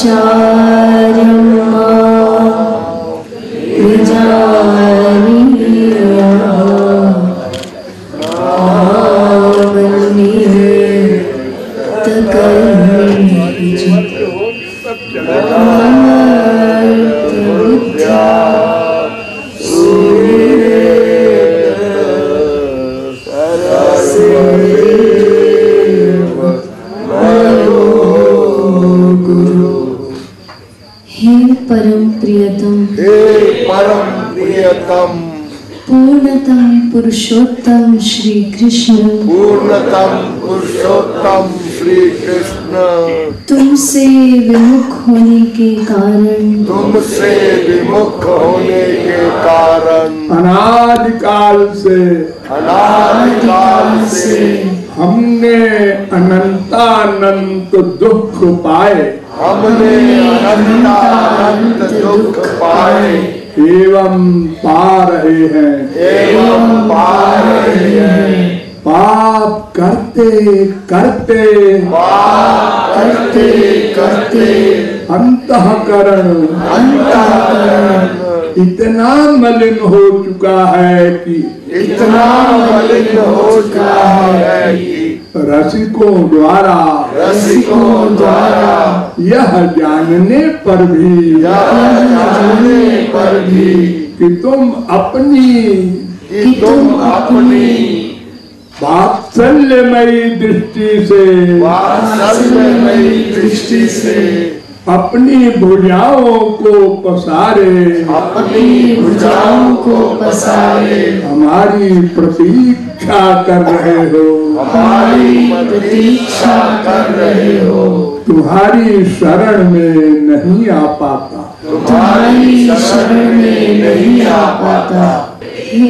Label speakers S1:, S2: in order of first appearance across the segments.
S1: विचार्यं मां विजानीया पूर्णतम पुरुषोत्तम श्री कृष्ण,
S2: पूर्णतम पुरुषोत्तम श्री कृष्ण,
S1: तुमसे विमुख होने के कारण,
S2: तुमसे विमुख होने के कारण
S3: अनादिकाल से हमने अनंतानंत दुख पाए,
S2: हमने अनंतानंत दुख पाए
S3: एवं पा रहे हैं, पाप करते करते अंतःकरण इतना मलिन हो चुका है कि रसिकों द्वारा यह जानने पर भी कि तुम अपनी वात्सल्यमयी दृष्टि से अपनी भुजाओं को पसारे हमारी प्रतीक्षा कर रहे हो, तुम्हारी शरण में नहीं आ पाता,
S1: हे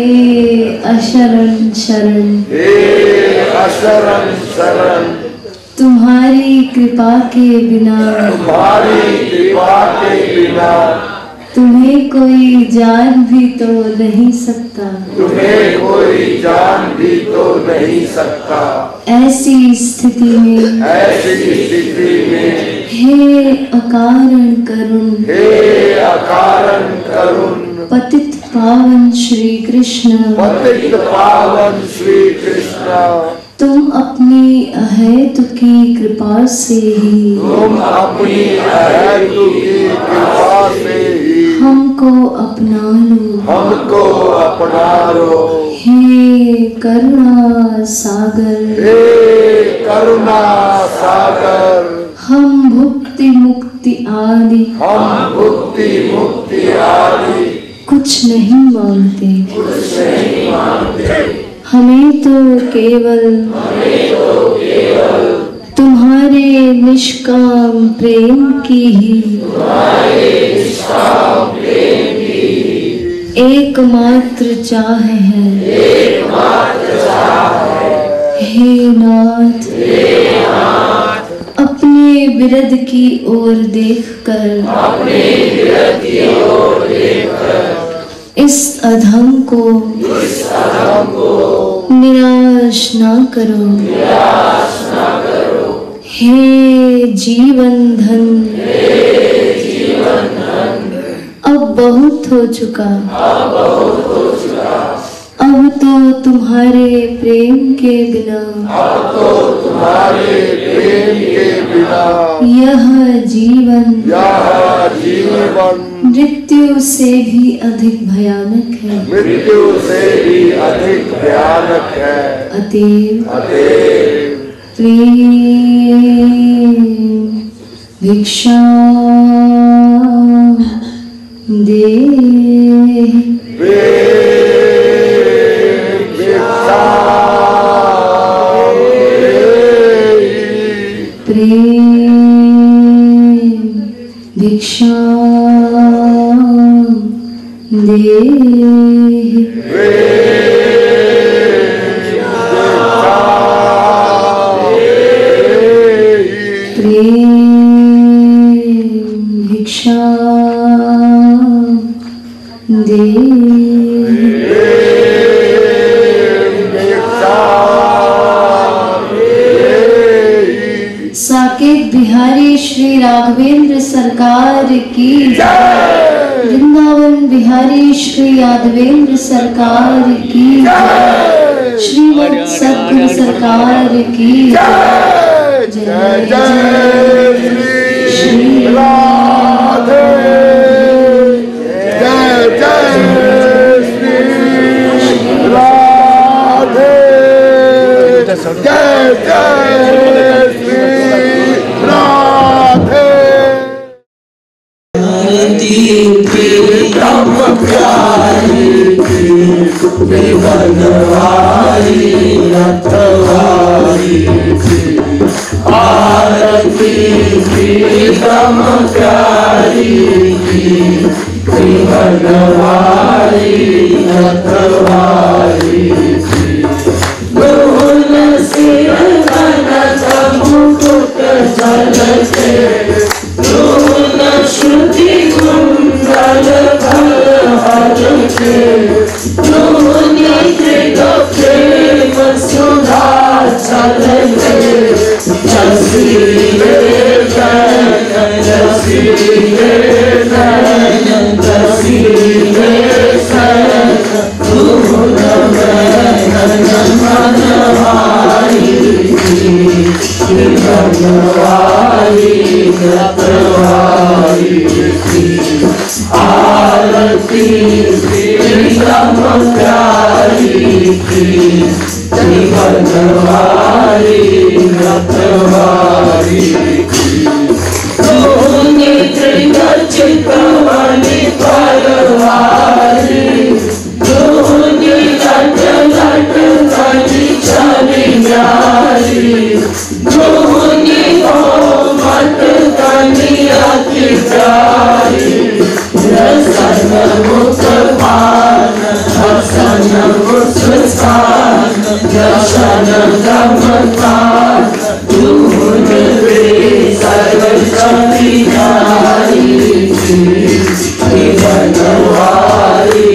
S1: अशरण शरण, तुम्हारी कृपा के बिना तुम्हें कोई जान भी तो नहीं सकता, ऐसी स्थिति में हे अकारण करुण पतित पावन श्री कृष्ण, तुम अपनी अहेतुकी कृपा से ही हमको अपना लो, हे करुणा सागर, हम भुक्ति मुक्ति आदि कुछ नहीं मांगते, हमें तो केवल तुम्हारे निष्काम प्रेम की ही एकमात्र चाह है, हे नाथ, अपने विरध की ओर देखकर इस अधम को निराश ना करो, हे जीवन धन, अब बहुत हो चुका, अब तो तुम्हारे प्रेम के बिना यह जीवन मृत्यु से भी अधिक भयानक है, अतएव प्रेम भिक्षा दे, प्रेम भिक्षा दे, प्रेम भिक्षा दे। राघवेंद्र सरकार की जय। वृंदावन बिहारी श्री राघवेंद्र सरकार की जय। श्रीमद सद्गुरु सरकार की जय। जय जय श्री राधे।
S2: जय जय श्री राधे। जय जय श्री राधे। प्रीतम प्यारी की बनवारी रखवारी की आरती। प्रीतम प्यारी की बनवारी रखवारी की गुण सिर कनक मुकुट झलके गुण श्रुति कुंडल भर के गुणी प्रेम सुधा चलके जसीले नयन जसीले नयन जसीले नयन गुण नयन मनवारी बनवारी रखवारी की आरती। प्रीतम प्यारी की बनवारी रखवारी की चितवनी परवारी गुनी लट लट कनी चली न्यारी गुनी हो मत कनी अति प्यारी रसन मुख पान हसन मुस्कान दर्शन गमकान दूध सर्व कवि नारी बनवारी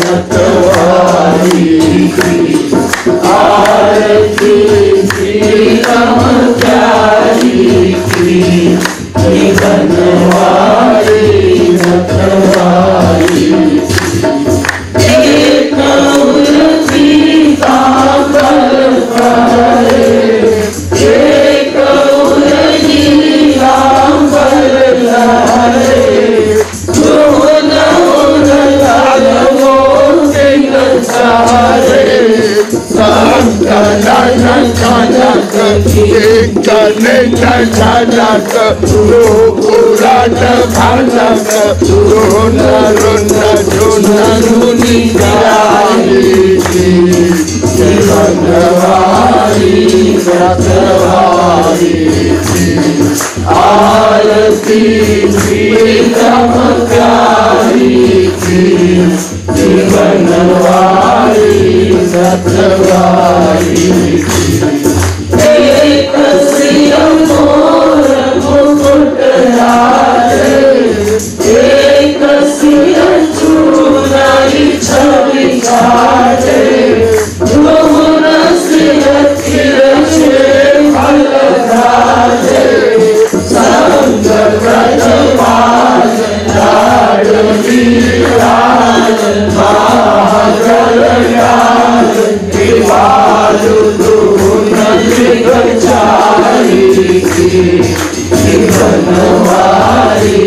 S2: रखवारी की आरती। प्रीतम प्यारी की बनवारी रखवारी एक पीताम्बर करे एक नीलाम्बर लहरे गुण लाल मोती सारे जनक पुराण भानक रोन रोन झुनी बनवारी रखवारी आरती। प्रीतम प्यारी की बनवारी रखवारी की एक सिर मोर मुकुट राजे एक सिर चूड़ाई छवि काजे गुण सिर तिरछे फल राजे संग ब्रजपाल लाडली लाल महागल लाल कृपालु दून चारी की बनवारी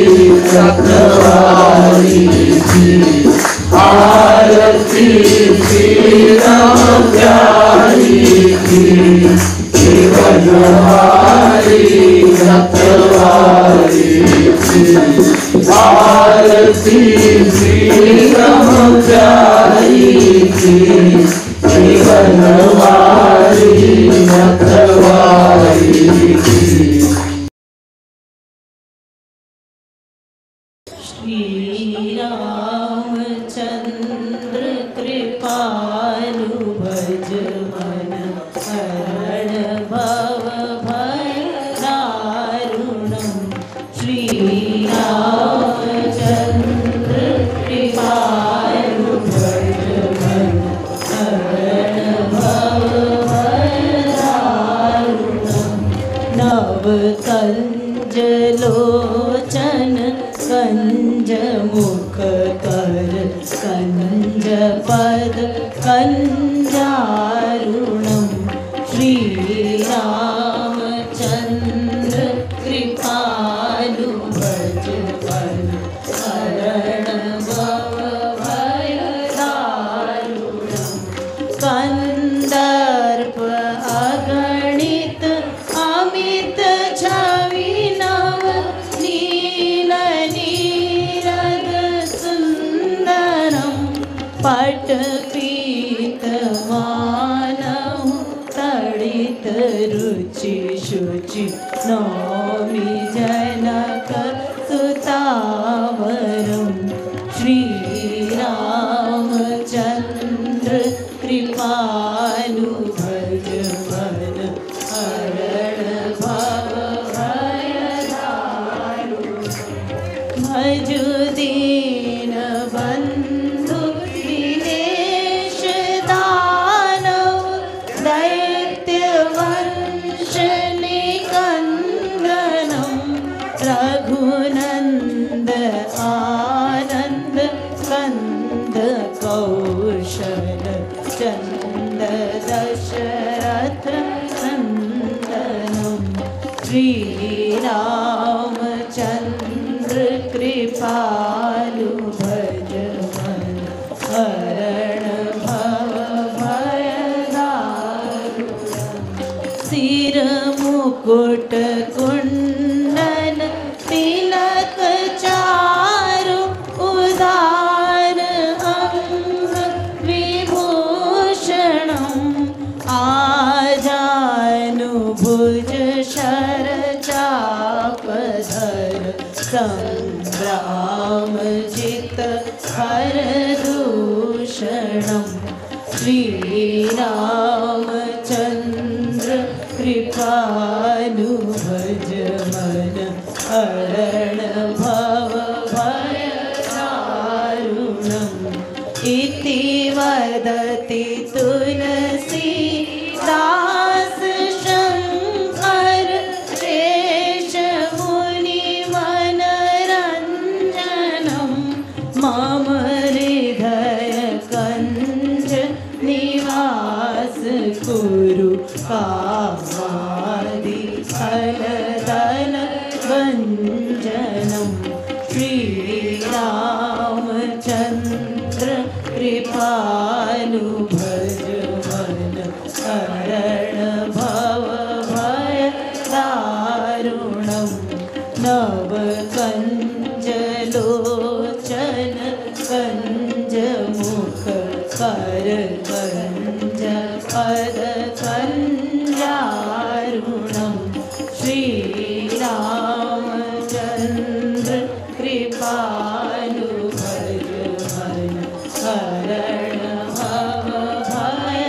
S2: रखवारी की आरती। प्रीतम प्यारी की बनवारी रखवारी की आरती। प्रीतम प्यारी की बनवारी रखवारी की।
S4: श्री रामचंद्र कृपालु भज मन हरण भव भय दारुणम्। श्री रामचंद्र कृपालु भज मन हरण भव भय दारुणम्। नव कंज लो कञ्जारुणं श्रीरामचन्द्र कृपालु भज मन हरण भव भयदारुणं कंदर्प अगणित अमित छवि नव नील नीरद सुंदरं पटपीत मानव तड़ित रुचि शुचि नौमि जनक सुतावरं श्रीरामचन्द्र कृपालु भज मन हरण भव भयदारुणं भज दीन बंधु दिनेश दानव दैत्य वंश निकंदनं रघुनंद आनंद कंद कौशल चंद दशरथ नंदनं श्रीरामचन्द्र कृपालु भज मन हरण भव भयदारुणं सिर मुकुट कुंडल तिलक चारु उदार अंग विभूषणं आजानुभुज शर चापधर संग्रामजित हरदूषणं श्रीरामचन्द्र कृपालु भज मन हरण भव भयदारुणं इति वदति तुलसीदास शङ्कर शेष मुनिमनरञ्जनं मम हृदय कञ्ज निवास कुरु कामादि फलदल भञ्जनं श्रीरामचन्द्र कृपालु भज मन हरण भव भयदारुणं नव कञ्जलोचन कञ्जमुख कर कञ्ज पद कञ्जारुणं श्रीरामचन्द्र कृपालु भज मन हरण भव भयदारुणं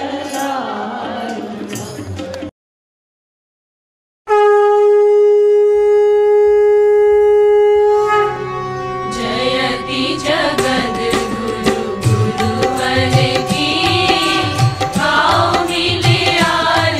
S4: जयति जगद्गुरु गुरुवर की भाव मिले आर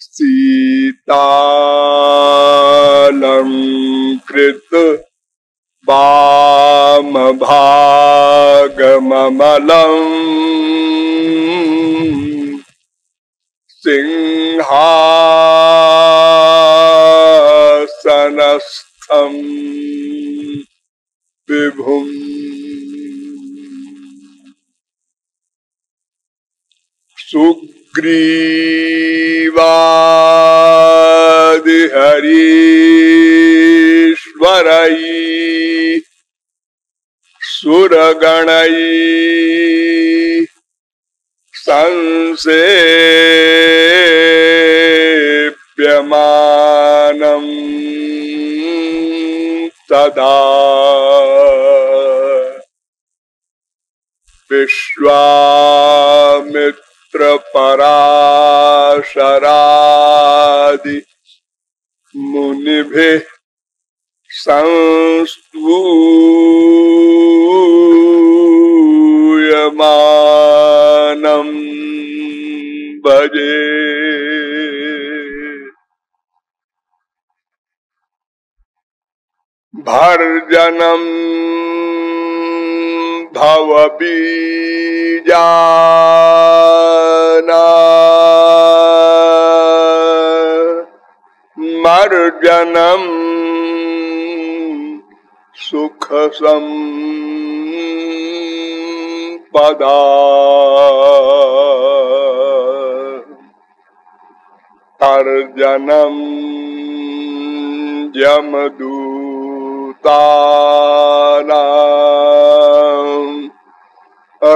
S3: शीतालंकृत वामभागममलम् सिंहासनस्थं विभुम् सुग्रीवादिहरीश्वरै सुरगणै संसेव्यमानं तदा विश्वामित्रपराशरादि मुनिभिः संस्तूयमानं भजे। भर्जनं भवबीजानां मर्जनं सुखसंपदा तर्जनं यमदूतानां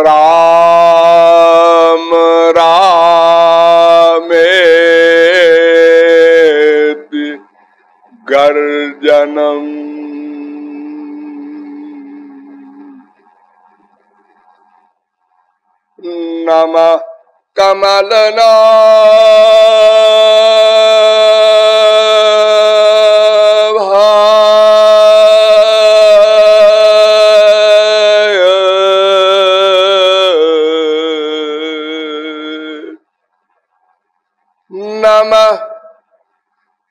S3: राम रामेति गर्जनम् नमः कमलनाभाय नमः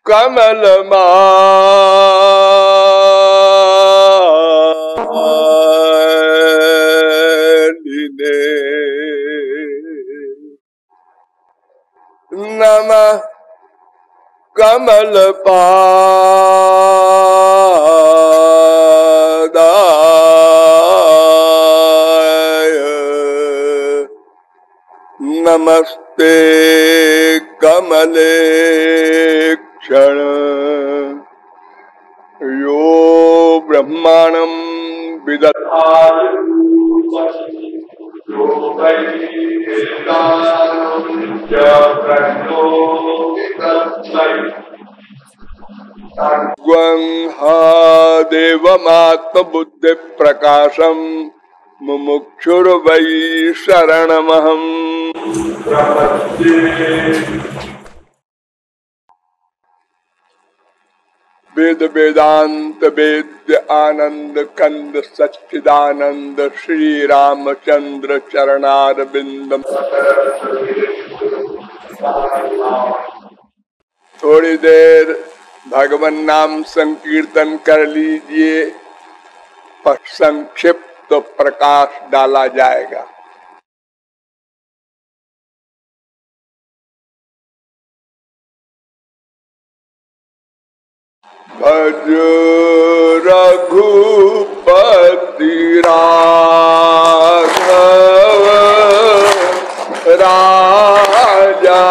S3: कमलमालिने नमः कमलपादाय नमस्ते कमलेक्षण यो ब्रह्माणं विदधाति यो वै वेदानं च प्रणोति तत्त्वं हा देवमात्मबुद्धिप्रकाशं मुमुक्षुर्वै शरणमहं प्रपद्ये। वेद वेदांत वेद्य आनंद कंद सच्चिदानंद श्री रामचंद्र चरणारविंद। थोड़ी देर भगवान नाम संकीर्तन कर लीजिए, पर संक्षिप्त प्रकाश डाला जाएगा। भज रघुपति राघव राजा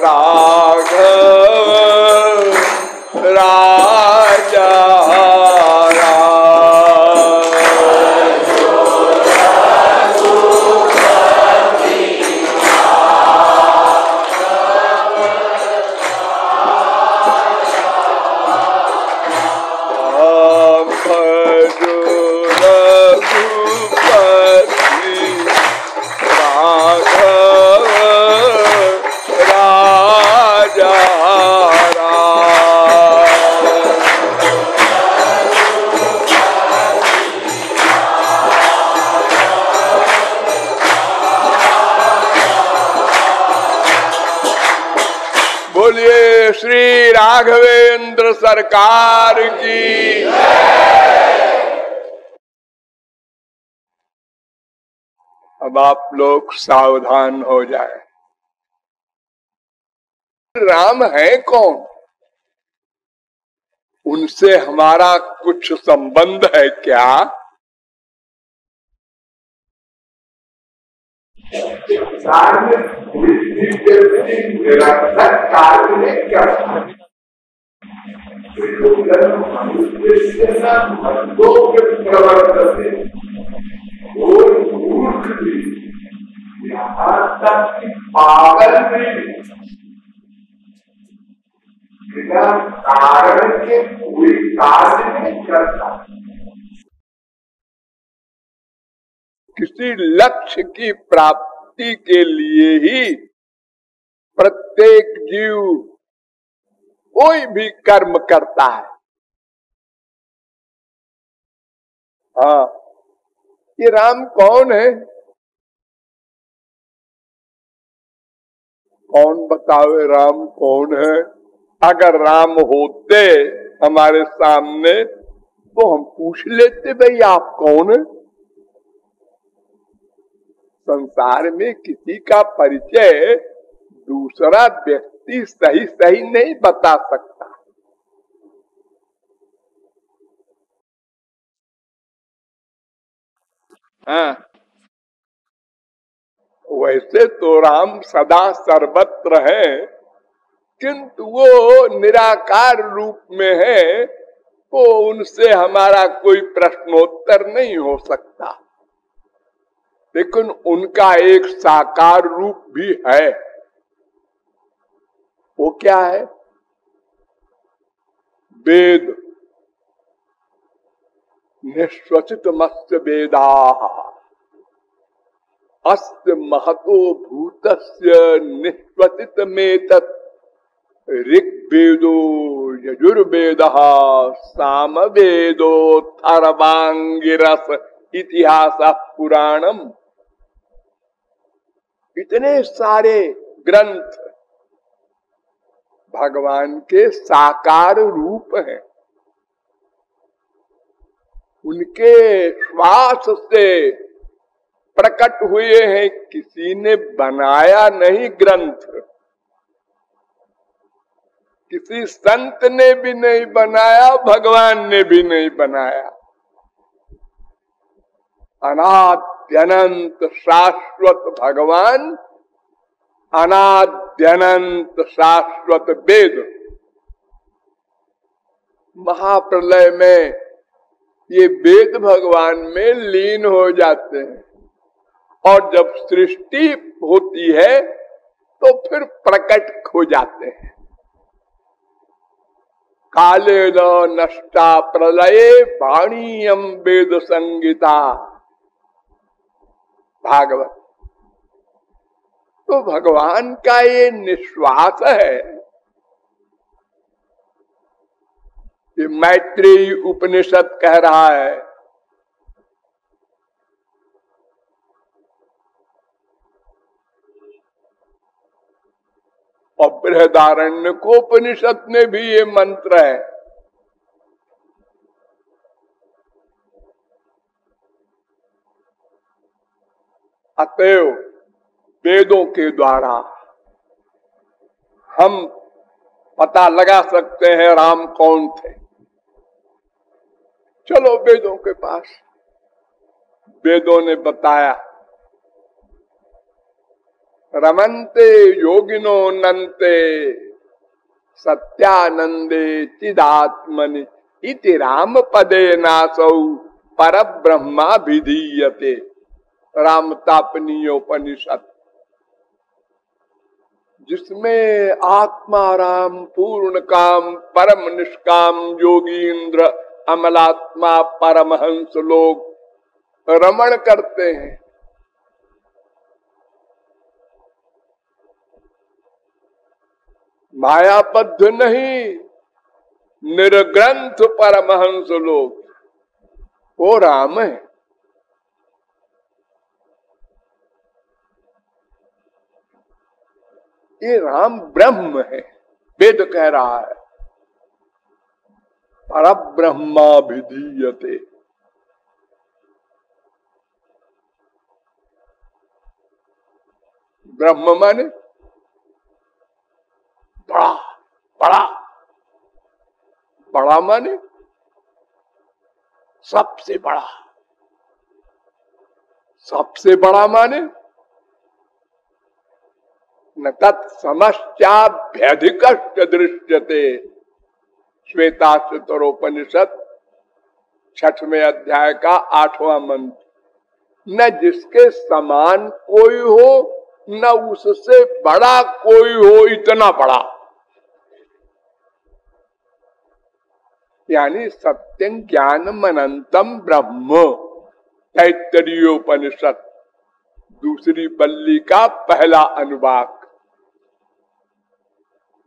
S3: राघव राजा बोलिए श्री राघवेंद्र सरकार की। अब आप लोग सावधान हो जाए। राम है कौन? उनसे हमारा कुछ संबंध है क्या?
S5: पागल भी बिना कारण के कोई कार्य नहीं करता।
S3: किसी लक्ष्य की प्राप्ति के लिए ही प्रत्येक जीव कोई भी कर्म करता है। हाँ, ये राम कौन है? कौन बतावे राम कौन है? अगर राम होते हमारे सामने तो हम पूछ लेते, भाई आप कौन है? संसार में किसी का परिचय दूसरा व्यक्ति सही सही नहीं बता सकता। हाँ, वैसे तो राम सदा सर्वत्र है, किंतु वो निराकार रूप में है, तो उनसे हमारा कोई प्रश्नोत्तर नहीं हो सकता। लेकिन उनका एक साकार रूप भी है। वो क्या है? वेद। निश्वसित मत्स्य वेदा अस्त महतो भूतस्य निश्वसित मेतत् ऋग्वेदो यजुर्वेदः सामवेदो थर्वांगिरस इतिहास पुराणम। इतने सारे ग्रंथ भगवान के साकार रूप हैं। उनके श्वास से प्रकट हुए हैं, किसी ने बनाया नहीं ग्रंथ, किसी संत ने भी नहीं बनाया, भगवान ने भी नहीं बनाया। अनाद्यनंत शाश्वत भगवान, अनाद्यनंत शाश्वत वेद। महाप्रलय में ये वेद भगवान में लीन हो जाते हैं, और जब सृष्टि होती है तो फिर प्रकट हो जाते हैं। काले न नष्टा प्रलये वाणीयम वेद संगीता, भागवत। तो भगवान का ये निश्वास है। ये मैत्रेयी उपनिषद कह रहा है, और बृहदारण्यकोपनिषद में भी ये मंत्र है। अतएव वेदों के द्वारा हम पता लगा सकते हैं राम कौन थे। चलो वेदों के पास। वेदों ने बताया रमन्ते योगिनो नन्ते सत्यानंदे चिदात्मनि इति राम पदे नासौ पर ब्रह्मा विधीयते। रामतापनीयोपनिषद, जिसमें आत्माराम पूर्ण काम परम निष्काम योगींद्र अमलात्मा परमहंस लोग रमण करते हैं। मायाबद्ध नहीं, निर्ग्रंथ परमहंस लोग, वो राम है। ये राम ब्रह्म है, वेद कह रहा है परब्रह्मा विधीयते। ब्रह्म माने बड़ा, बड़ा, बड़ा माने सबसे बड़ा, सबसे बड़ा माने न तत्समश्चाभ्यधिकश्च दृश्यते। श्वेताश्वतरोपनिषद 6वें अध्याय का 8वां मंत्र। न जिसके समान कोई हो न उससे बड़ा कोई हो, इतना बड़ा। यानी सत्यं ज्ञानम अनंतम ब्रह्म, तैत्तरीयोपनिषद 2 बल्ली का पहला अनुवाक।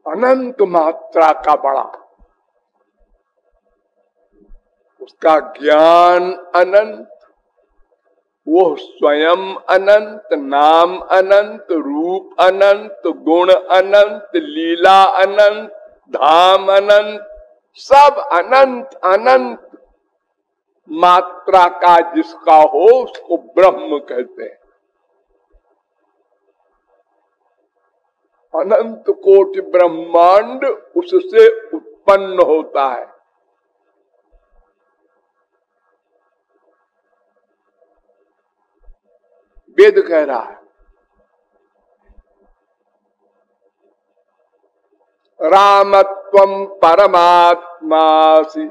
S3: अनंत मात्रा का बड़ा, उसका ज्ञान अनंत, वो स्वयं अनंत, नाम अनंत, रूप अनंत, गुण अनंत, लीला अनंत, धाम अनंत, सब अनंत अनंत मात्रा का जिसका हो उसको ब्रह्म कहते हैं। अनंत कोटि ब्रह्मांड उससे उत्पन्न होता है। वेद कह रहा है रामत्वं परमात्मासि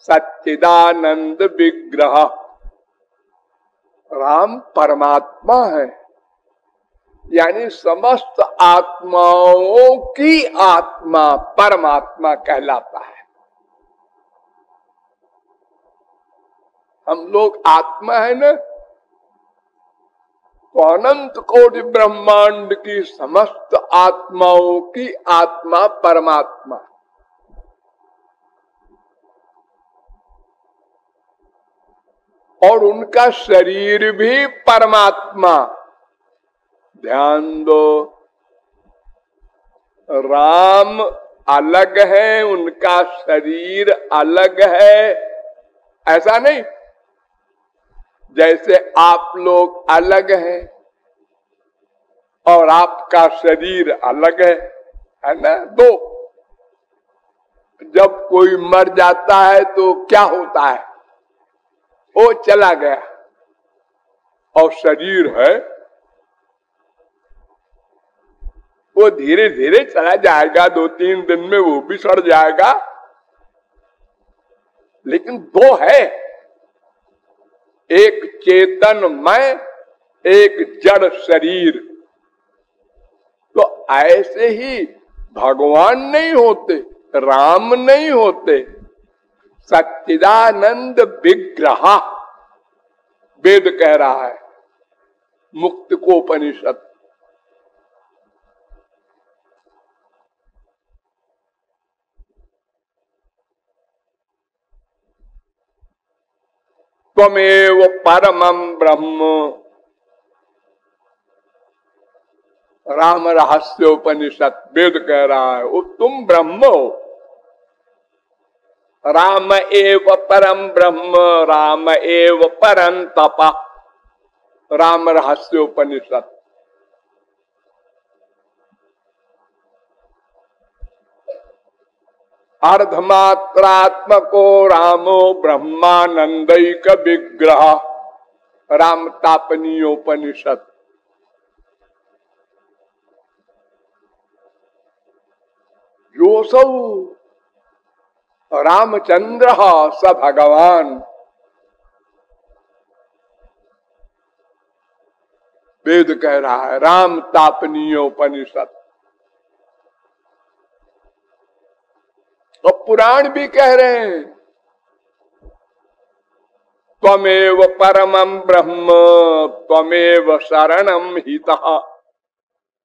S3: सच्चिदानंद विग्रह। राम परमात्मा है, यानी समस्त आत्माओं की आत्मा परमात्मा कहलाता है। हम लोग आत्मा है ना, तो अनंत कोटि ब्रह्मांड की समस्त आत्माओं की आत्मा परमात्मा। और उनका शरीर भी परमात्मा। ध्यान दो, राम अलग है, उनका शरीर अलग है, ऐसा नहीं। जैसे आप लोग अलग हैं और आपका शरीर अलग है ना। दो, जब कोई मर जाता है तो क्या होता है, वो चला गया और शरीर है वो धीरे धीरे चला जाएगा, 2-3 दिन में वो भी सड़ जाएगा। लेकिन दो है, एक चेतनमय, एक जड़ शरीर। तो ऐसे ही भगवान नहीं होते, राम नहीं होते, सच्चिदानंद विग्रह वेद कह रहा है, मुक्तकोपनिषद। त्वमेव परमं ब्रह्म। राम रहस्योपनिषद वेद कह रहा है, वो तुम ब्रह्म हो। राम एव परम ब्रह्म, राम एव परं तप। राम रहस्योपनिषद। अर्धमात्रात्मको रामो ब्रह्मानंदैक विग्रह। राम तापनीयोपनिषद। योसौ रामचंद्र स भगवान। वेद कह रहा है, राम तापनीयोपनिषद। और पुराण भी कह रहे हैं, त्वमेव परमं ब्रह्म त्वमेव शरणं हितः।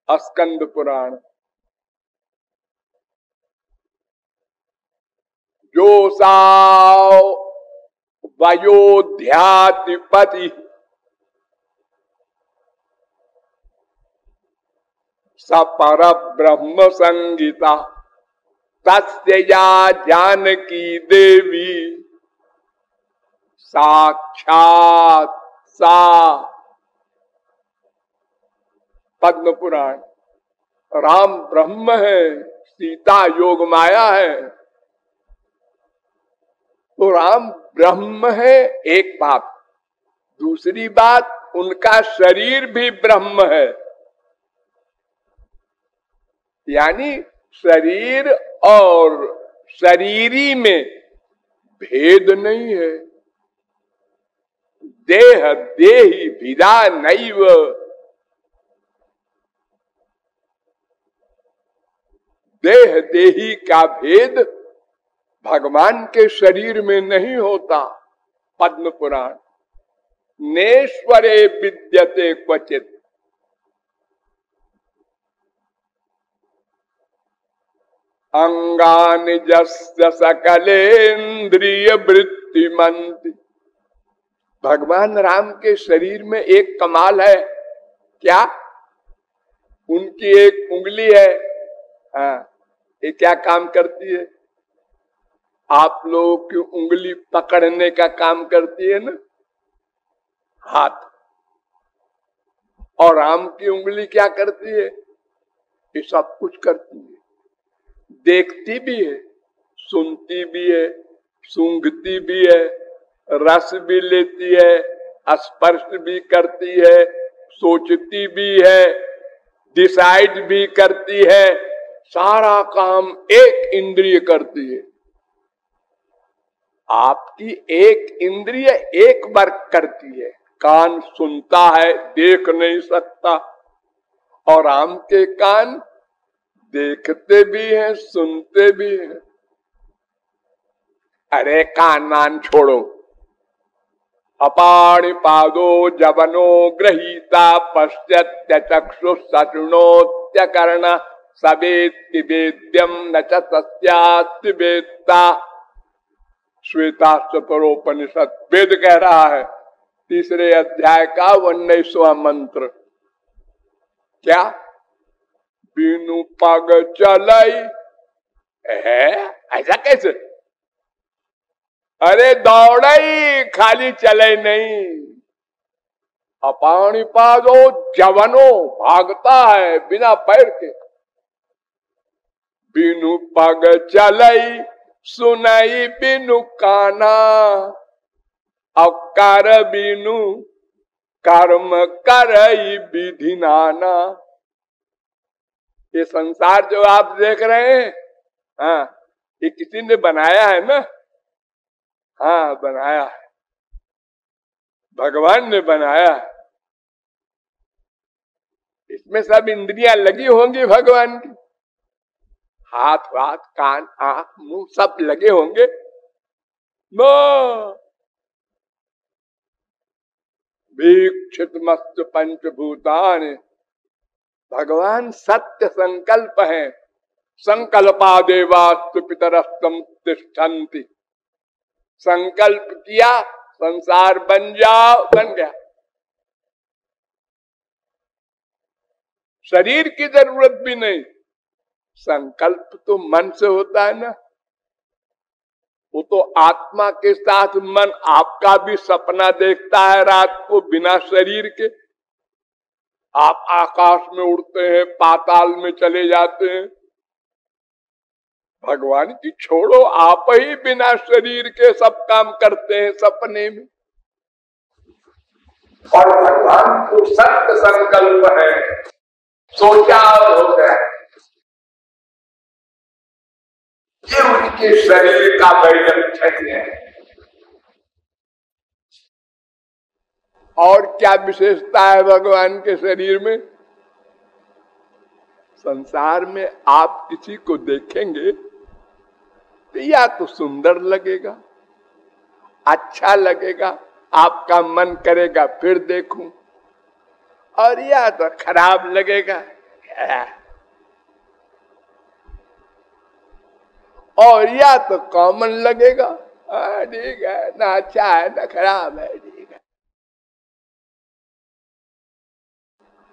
S3: स्कंद पुराण। जोसाव वयोध्यातिपति सपर ब्रह्म संगीता तस्य या जानकी देवी साक्षात सा। पद्म पुराण। राम ब्रह्म है, सीता योग माया है। तो राम ब्रह्म है एक बात, दूसरी बात उनका शरीर भी ब्रह्म है, यानी शरीर और शरीरी में भेद नहीं है। देह देही भिदा नैव। देह देही का भेद भगवान के शरीर में नहीं होता। पद्म पुराण। नेश्वरे विद्यते क्वचित। अंगानि जस्य सकलेन्द्रिय वृत्तिमन्ति। भगवान राम के शरीर में एक कमाल है, क्या? उनकी एक उंगली है। हाँ, ये क्या काम करती है? आप लोगों की उंगली पकड़ने का काम करती है ना, हाथ। और राम की उंगली क्या करती है? ये सब कुछ करती है। देखती भी है, सुनती भी है, सूंघती भी है, रस भी लेती है, स्पर्श भी करती है, सोचती भी है, डिसाइड भी करती है। सारा काम एक इंद्रिय करती है। आपकी एक इंद्रिय एक वर्क करती है। कान सुनता है, देख नहीं सकता। और राम के कान देखते भी हैं, सुनते भी हैं। अरे कान मान छोड़ो। अपाणि पादो जवनो गृहीता पश्यत्य चक्षु सचुनोत्य कर्ण सवेत्ति वेद्यम न च तस्यास्ति वेत्ता। श्वेताश्वतरोपनिषद। वेद कह रहा है, 3 अध्याय का 19वां मंत्र। क्या? बिनु पग चलाई है? ऐसा कैसे? अरे दौड़ई, खाली चले नहीं। अपाणि पादो जवनो, भागता है बिना पैर के। बिनु पग चलई सुनाई बिनु काना। अकार बिनु कर्म करई विधि नाना। ये संसार जो आप देख रहे हैं, हाँ, ये किसी ने बनाया है ना? हाँ, बनाया है, भगवान ने बनाया है। इसमें सब इंद्रियां लगी होंगी भगवान की। हाथ वाथ कान आंख मुंह सब लगे होंगे न। वीक्षित मस्त पंचभूतान। भगवान सत्य संकल्प है। संकल्पा देवास्तु पितरस्तम तिष्ठन्ति। संकल्प किया, संसार बन जाओ, बन गया। शरीर की जरूरत भी नहीं। संकल्प तो मन से होता है ना। वो तो आत्मा के साथ मन आपका भी सपना देखता है रात को बिना शरीर के। आप आकाश में उड़ते हैं, पाताल में चले जाते हैं। भगवान की छोड़ो, आप ही बिना शरीर के सब काम करते हैं सपने में।
S5: और भगवान को सत्य संकल्प है, सोचा हो गया। के शरीर का वैलक्षण्य है।
S3: और क्या विशेषता है भगवान के शरीर में? संसार में आप किसी को देखेंगे तो या तो सुंदर लगेगा, अच्छा लगेगा, आपका मन करेगा फिर देखूं, और या तो खराब लगेगा और या तो कॉमन लगेगा, ठीक है ना, अच्छा है ना खराब है, ठीक है।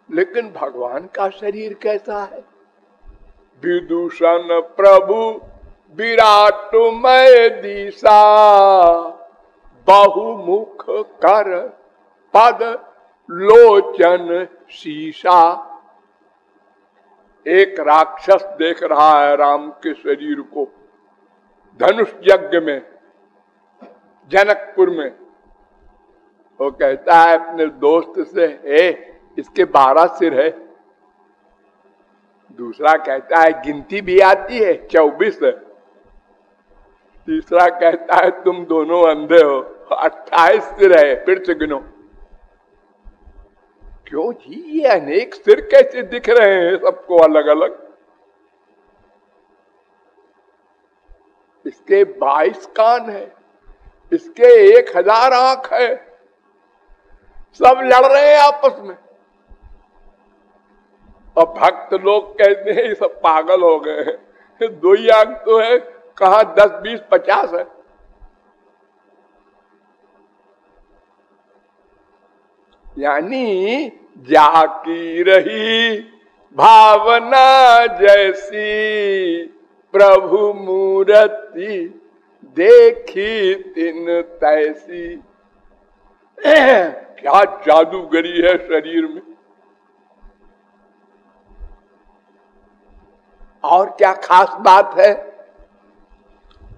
S3: लेकिन भगवान का शरीर कैसा है? विदूषण प्रभु विराटमय दिशा, बहुमुख कर पद लोचन शीशा। एक राक्षस देख रहा है राम के शरीर को धनुष यज्ञ में जनकपुर में। वो कहता है अपने दोस्त से, इसके 12 सिर है। दूसरा कहता है गिनती भी आती है, 24 है। तीसरा कहता है तुम दोनों अंधे हो, 28 सिर है, फिर से गिनो। क्यों जी, ये अनेक सिर कैसे दिख रहे हैं सबको अलग अलग? इसके 22 कान है, इसके 1000 आंख है, सब लड़ रहे हैं आपस में। और भक्त लोग कहते हैं ये सब पागल हो गए हैं, 2 ही आंख तो है, कहां 10, 20, 50 है। यानी जाकी रही भावना जैसी, प्रभु मूर्ति देखी तिन तैसी। क्या जादूगरी है शरीर में। और क्या खास बात है?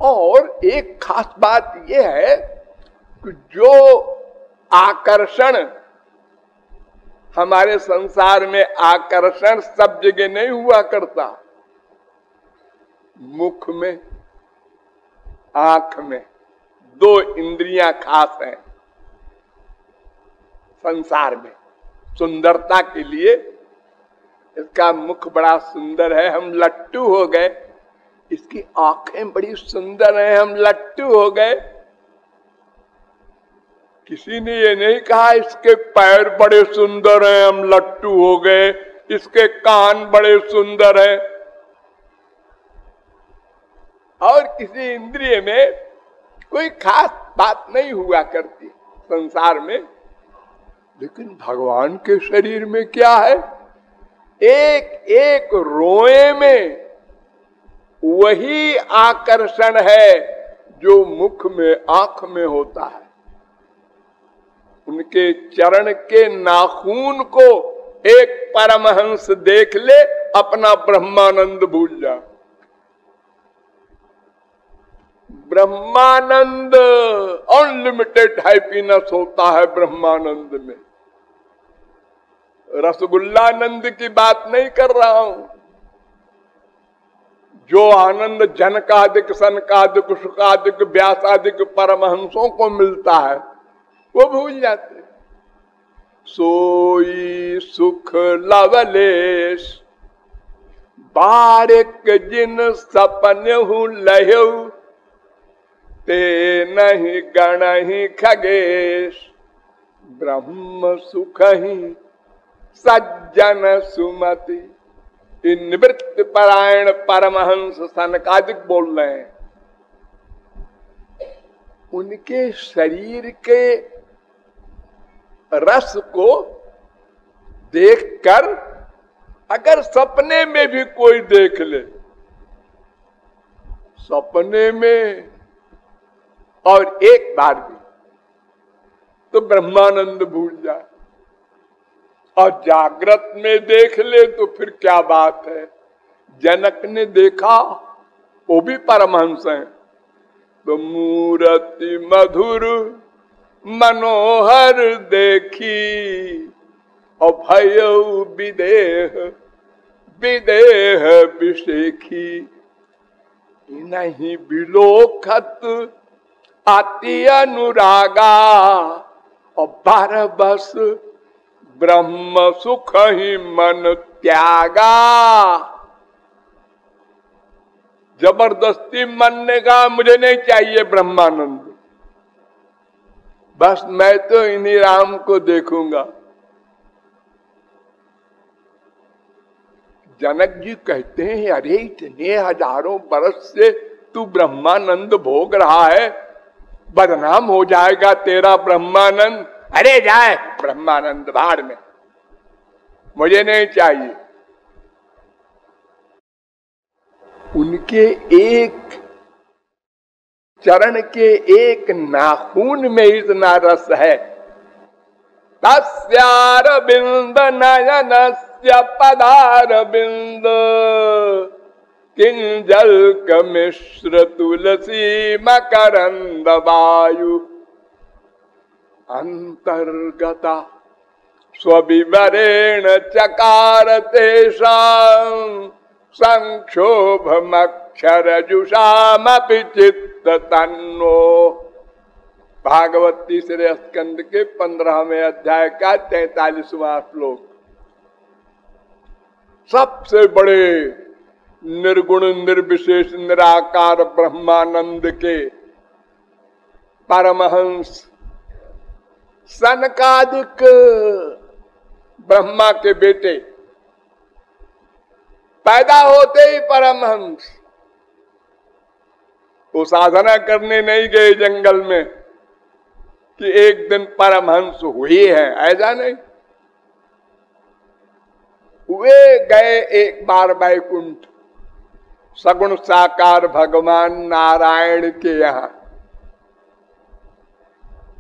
S3: और एक खास बात यह है कि जो आकर्षण हमारे संसार में, आकर्षण सब जगह नहीं हुआ करता। मुख में, आंख में 2 इंद्रियां खास हैं संसार में सुंदरता के लिए। इसका मुख बड़ा सुंदर है, हम लट्टू हो गए। इसकी आंखें बड़ी सुंदर हैं, हम लट्टू हो गए। किसी ने ये नहीं कहा इसके पैर बड़े सुंदर हैं, हम लट्टू हो गए। इसके कान बड़े सुंदर हैं। और किसी इंद्रिय में कोई खास बात नहीं हुआ करती संसार में। लेकिन भगवान के शरीर में क्या है? एक एक रोए में वही आकर्षण है जो मुख में, आंख में होता है। उनके चरण के नाखून को एक परमहंस देख ले, अपना ब्रह्मानंद भूल जा। ब्रह्मानंद, अनलिमिटेड हैप्पीनेस होता है ब्रह्मानंद में। रसगुल्लानंद की बात नहीं कर रहा हूं। जो आनंद जनकादिक, सनकादिक, शुकादिक, व्यासादिक परमहंसों को मिलता है वो भूल जाते। सोई सुख लवलेश, बारिक जिन सपन हूं लहु, ते नहीं गणहि खगेश, ब्रह्म सुख ही सज्जन सुमति। निवृत्त परायण परमहंस सनकादिक बोल रहे हैं। उनके शरीर के रस को देखकर अगर सपने में भी कोई देख ले, सपने में और एक बार भी, तो ब्रह्मानंद भूल जाए। और जागृत में देख ले तो फिर क्या बात है। जनक ने देखा, वो भी परमहंस हैं। तो मूर्ति मधुर मनोहर देखी, और भयउ विदेह विदेह विषेखी। नहीं बिलोखत अति अनुरागा, और बार बस ब्रह्म सुख ही मन त्यागा। जबरदस्ती मन ने कहा मुझे नहीं चाहिए ब्रह्मानंद, बस मैं तो इन्हीं राम को देखूंगा। जनक जी कहते हैं अरे इतने हजारों बरस से तू ब्रह्मानंद भोग रहा है, बदनाम हो जाएगा तेरा ब्रह्मानंद। अरे जाए ब्रह्मानंद भाड़ में, मुझे नहीं चाहिए। उनके एक चरण के एक नाखून में इतना रस है। तस्यार बिंद नयनस्य पदार बिंद किंजल कमिश्र तुलसी मकरंद वायु अंतर्गता स्वविवरेण चकार तेषां संक्षोभमक्षर जुषामपि चित्त तन्नो। भागवत तीसरे स्कंद के 15वें अध्याय का 43वां श्लोक। सबसे बड़े निर्गुण निर्विशेष निराकार ब्रह्मानंद के परमहंस सनकादिक ब्रह्मा के बेटे पैदा होते ही परमहंस, वो साधना करने नहीं गए जंगल में कि एक दिन परमहंस हुए हैं, ऐसा नहीं। वे गए एक बार वैकुंठ सगुण साकार भगवान नारायण के यहाँ।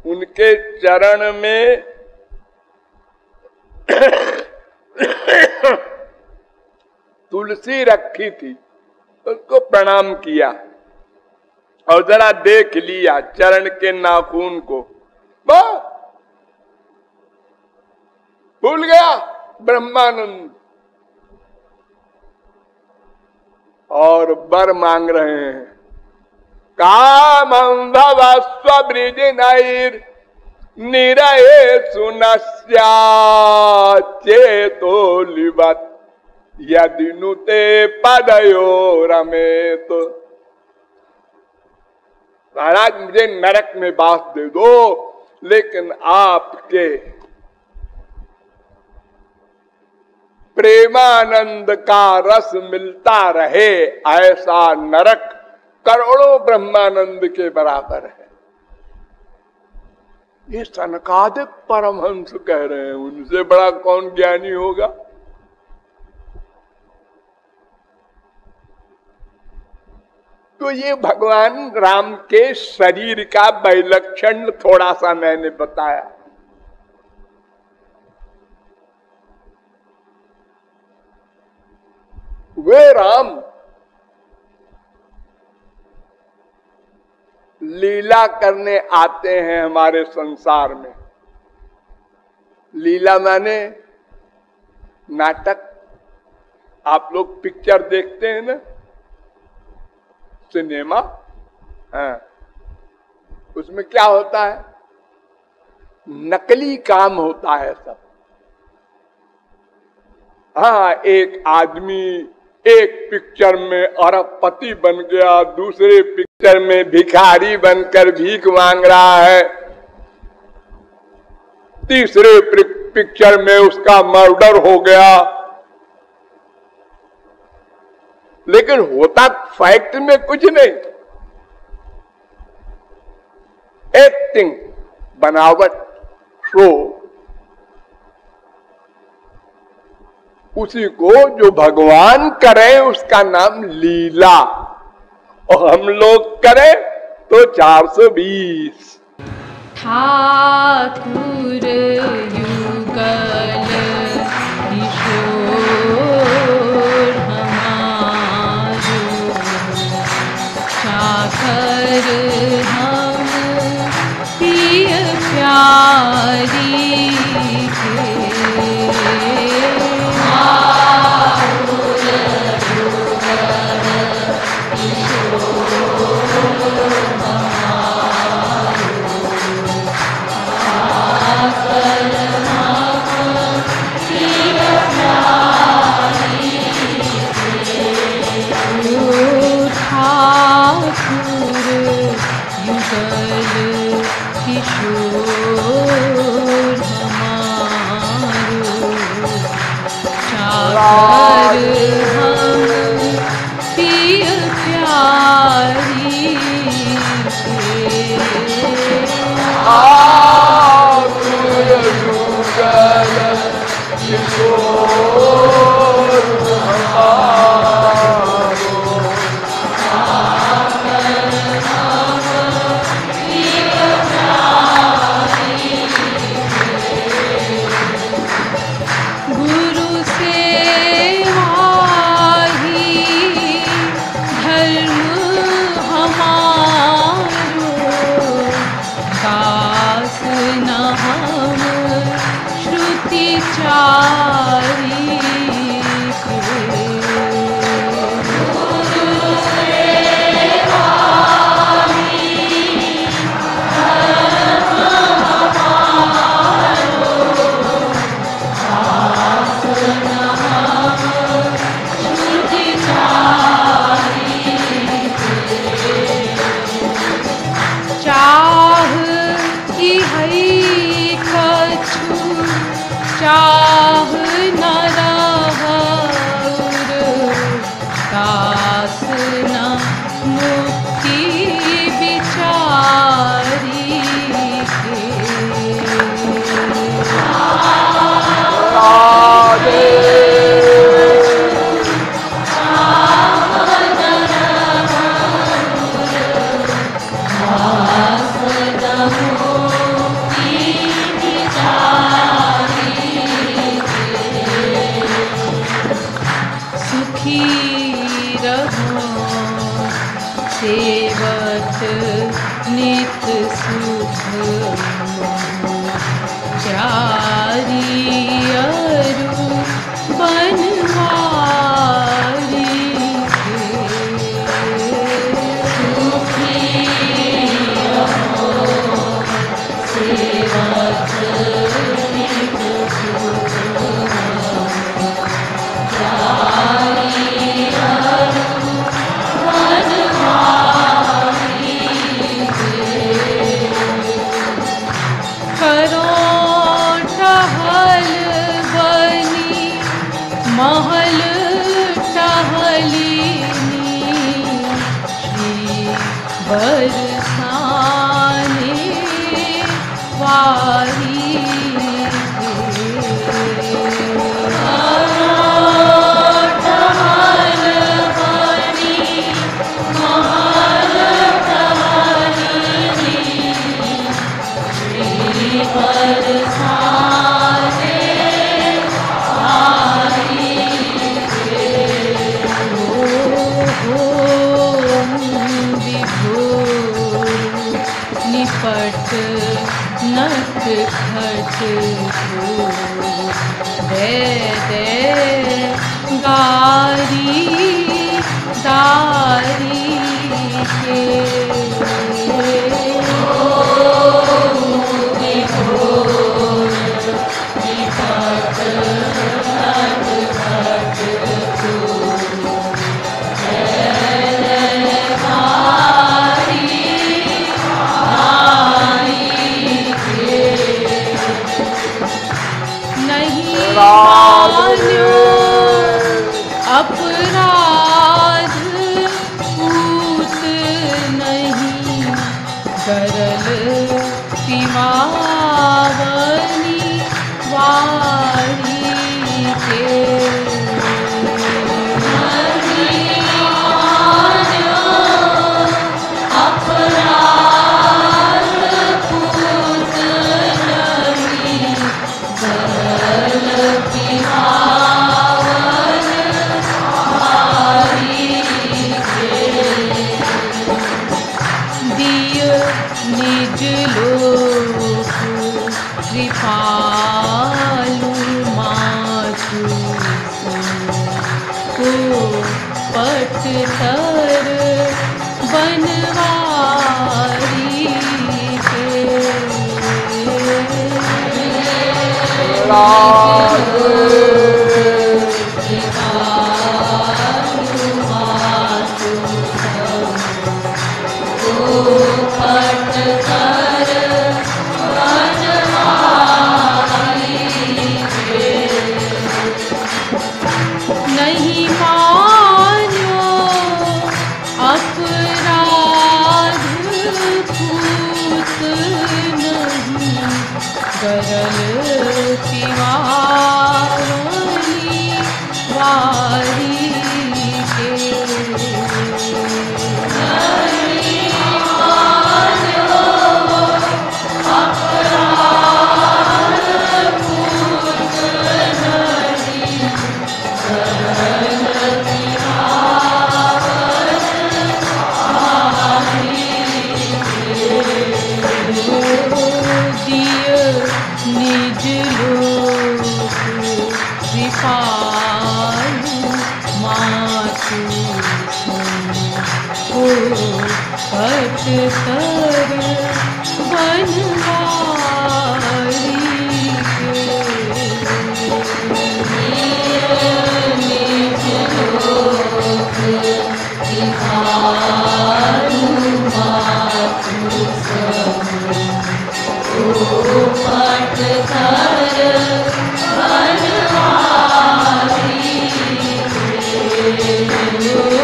S3: उनके चरण में तुलसी रखी थी, उसको प्रणाम किया और जरा देख लिया चरण के नाखून को, भूल गया ब्रह्मानंद और वर मांग रहे हैं। कामं भवस्व ब्रिज नैर निरये सुनस्या चेतो लिवत यदि नुते पदयो रमेत। महाराज मुझे नरक में बास दे दो, लेकिन आपके प्रेमानंद का रस मिलता रहे ऐसा नरक करोड़ों ब्रह्मानंद के बराबर है। ये सनकादिक परमहंस कह रहे हैं, उनसे बड़ा कौन ज्ञानी होगा। तो ये भगवान राम के शरीर का वैलक्षण थोड़ा सा मैंने बताया। वे राम लीला करने आते हैं हमारे संसार में। लीला माने नाटक। आप लोग पिक्चर देखते हैं ना, सिनेमा, हाँ, उसमें क्या होता है, नकली काम होता है सब। हाँ, एक आदमी एक पिक्चर में अरबपति बन गया, दूसरे पिक्चर में भिखारी बनकर भीख मांग रहा है, तीसरे पिक्चर में उसका मर्डर हो गया। लेकिन होता फैक्ट में कुछ नहीं, एक्टिंग, बनावट, शो। उसी को जो भगवान करे उसका नाम लीला, और हम लोग करें तो 420।
S4: ठाकुर युगल किशोर हमारो, चाकर हम पिय प्यारी के। ठाकुर युगल किशोर शासना मुक्ति विचारी के सेवत नित सुख प्यारी अरु बनवारी के सुखी रहो सेवत नित सुख प्यारी अरु महल टहलिनी श्री बरसाने वारी टहल बनी महल टहलिनी श्री बरसाने निपट नट खट दे दे गारी दारी के निपट नट खट अपराध पूत नहीं गरल तिवावनी वारी के निज लोक कृपालु मातु को पट तर बनवारी के नहीं मानो अपराध पूत नहीं गरल तिवारी वारी के निज लोक कृपालु मातु को पट तर बनवारी के निज लोक कृपालु मातु पट कर बनवारी के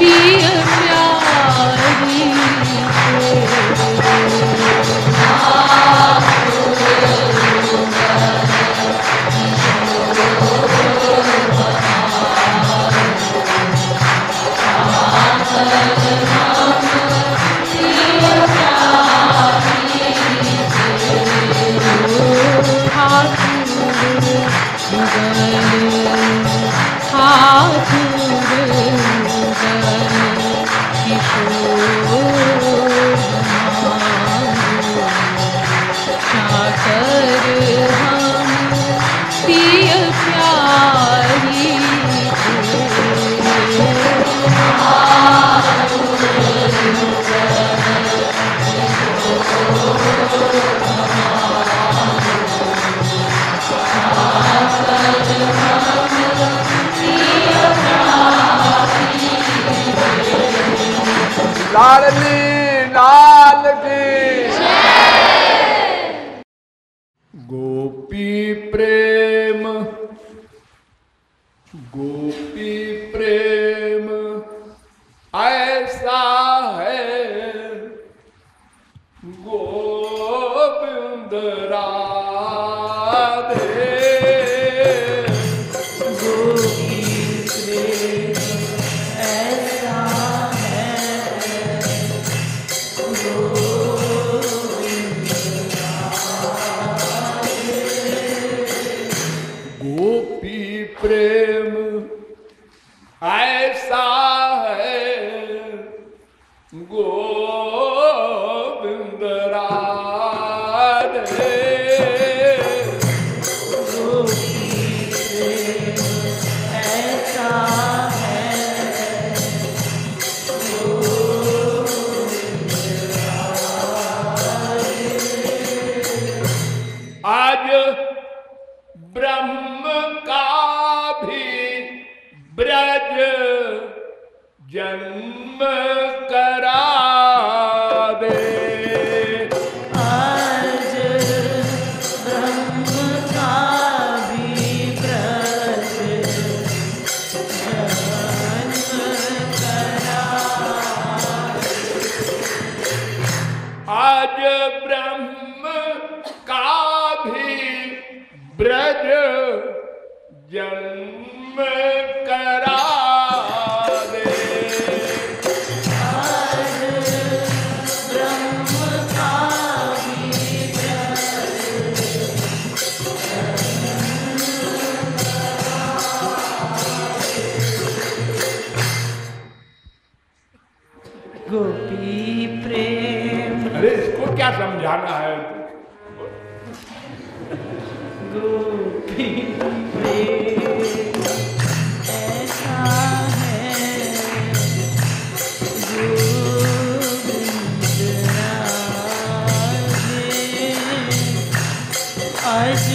S4: प्रिय प्यारी
S3: लाडली लाल की गोपी प्रेम ऐसा है गोविंद राधे
S4: गोपी प्रेम ऐसा
S3: गोपी प्रेम ऐसा है गोविंद राधे आज ब्रह्म का भी ब्रज जन्म करा दे
S4: आज ब्रह्म का भी ब्रज जन्म करा
S3: आज ब्रह्म का भी ब्रज जन्म करा दे
S4: आज ब्रह्म का भी गोपी प्रेम
S3: अरे इसको क्या समझाना है
S4: गोपी प्रेम ऐसा है गोविंद राधे आज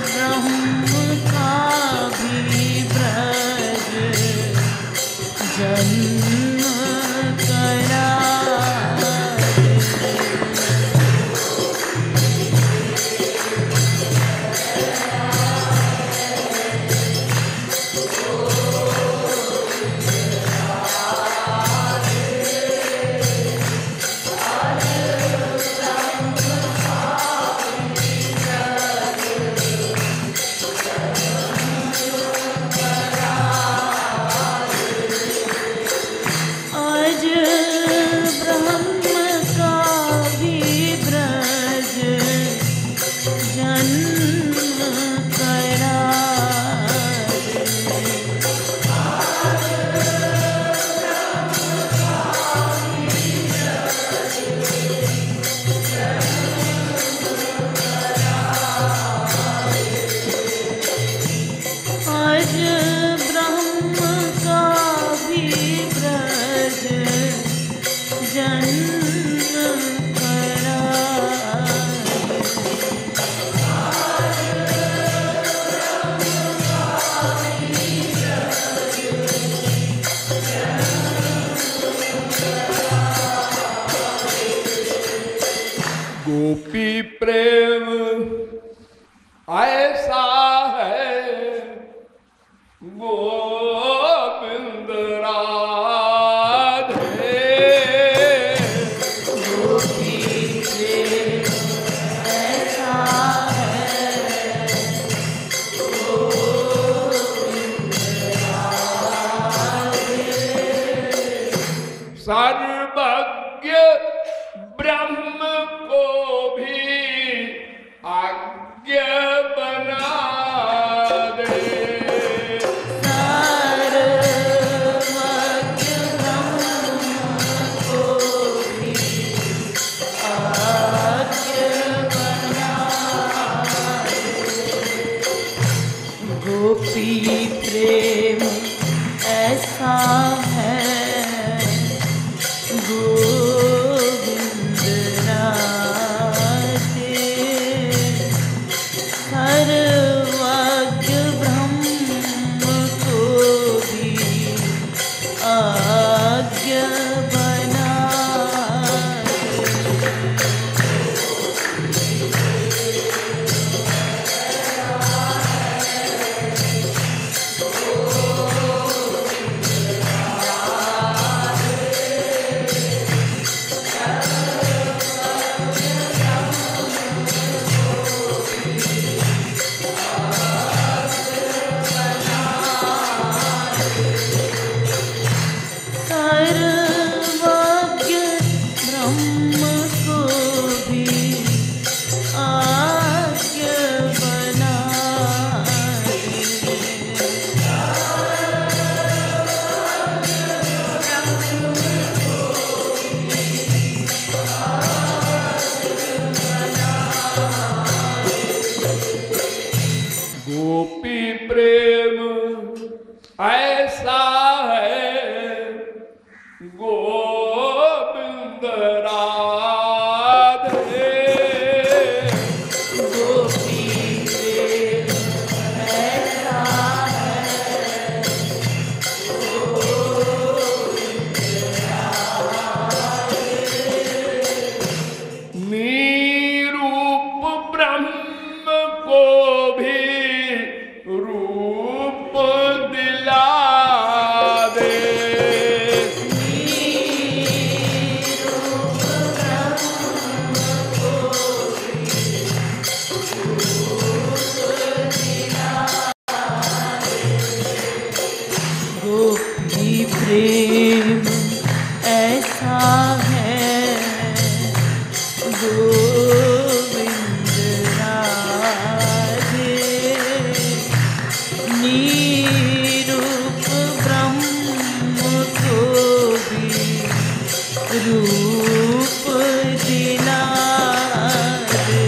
S4: ब्रह्म का भी ब्रज जन्म करा आज ब्रह्म का भी ब्रज जन्म करा आज ब्रह्म का भी ब्रज जन्म करा
S3: गोपी प्रेम ऐसा है गोविंद राधे सर्वज्ञ ब्रह्म को भी आज्ञा बना दे।
S4: सर्वज्ञ ब्रह्म को भी आज्ञा बना दे। गोपी प्रेम ऐसा है गोविंद राधे। सर्वज्ञ ब्रह्म को भी आज्ञा बना सर्वज्ञ ब्रह्म को भी आज्ञा बना दे।
S3: गोपी प्रेम ऐसा है गोविंद राधे।
S4: गोपी प्रेम ऐसा है
S3: निरूप ब्रह्म को भी रूप दिला दे।
S4: गोपी प्रेम ऐसा है गोविंद राधे। निरूप ब्रह्म को भी रूप दिला दे।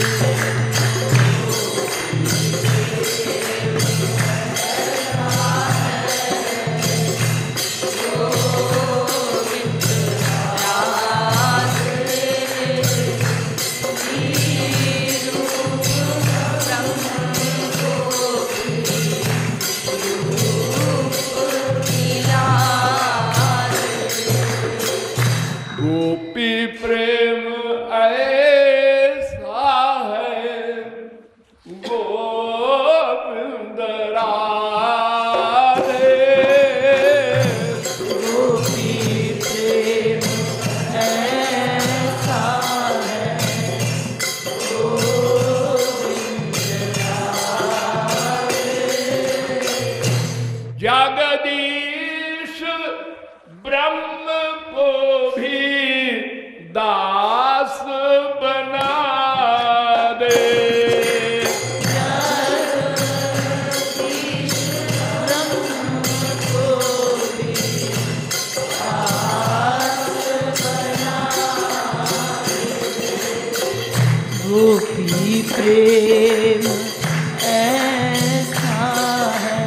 S3: गोपी प्रेम ऐसा है गोविंद राधे।
S4: गोपी प्रेम ऐसा है गोविंद राधे।
S3: जगदीश ब्रह्म को भी दास बना दे।
S4: जगदीश ब्रह्म को भी दास बना दे। गोपी प्रेम ऐसा है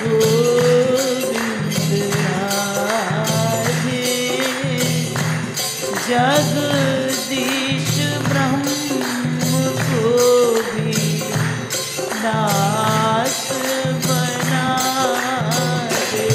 S4: गोविंद राधे। जगदीश ब्रह्म को भी दास बना दे।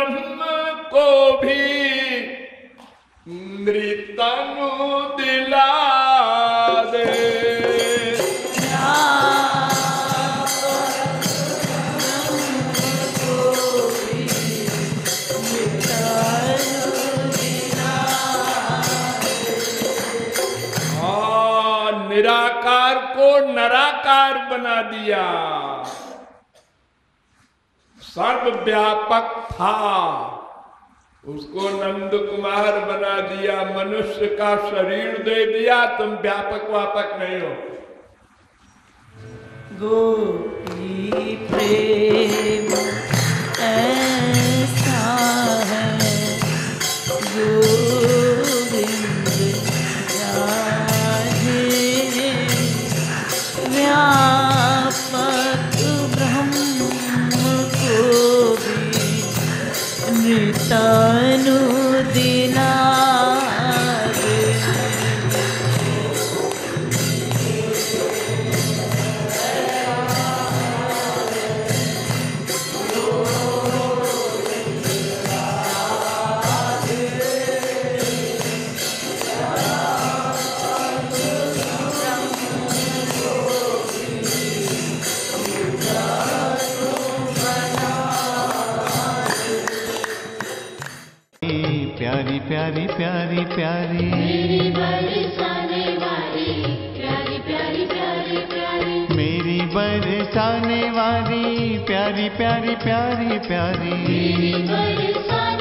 S3: ब्रह्म को भी नृतनु दिला दे। निराकार को नराकार बना दिया। सर्वव्यापक था, उसको नंद कुमार बना दिया। मनुष्य का शरीर दे दिया, तुम व्यापक व्यापक नहीं हो।
S4: गोपी प्रेम ऐसा है, गोविंद राधे व्यापक ब्रह्म को भी नृतनु दिला दे।
S6: प्यारी प्यारी प्यारी प्यारी
S7: मेरी बरसाने वाली प्यारी प्यारी प्यारी प्यारी
S6: मेरी बरसाने वाली प्यारी प्यारी प्यारी प्यारी
S7: मेरी बरसाने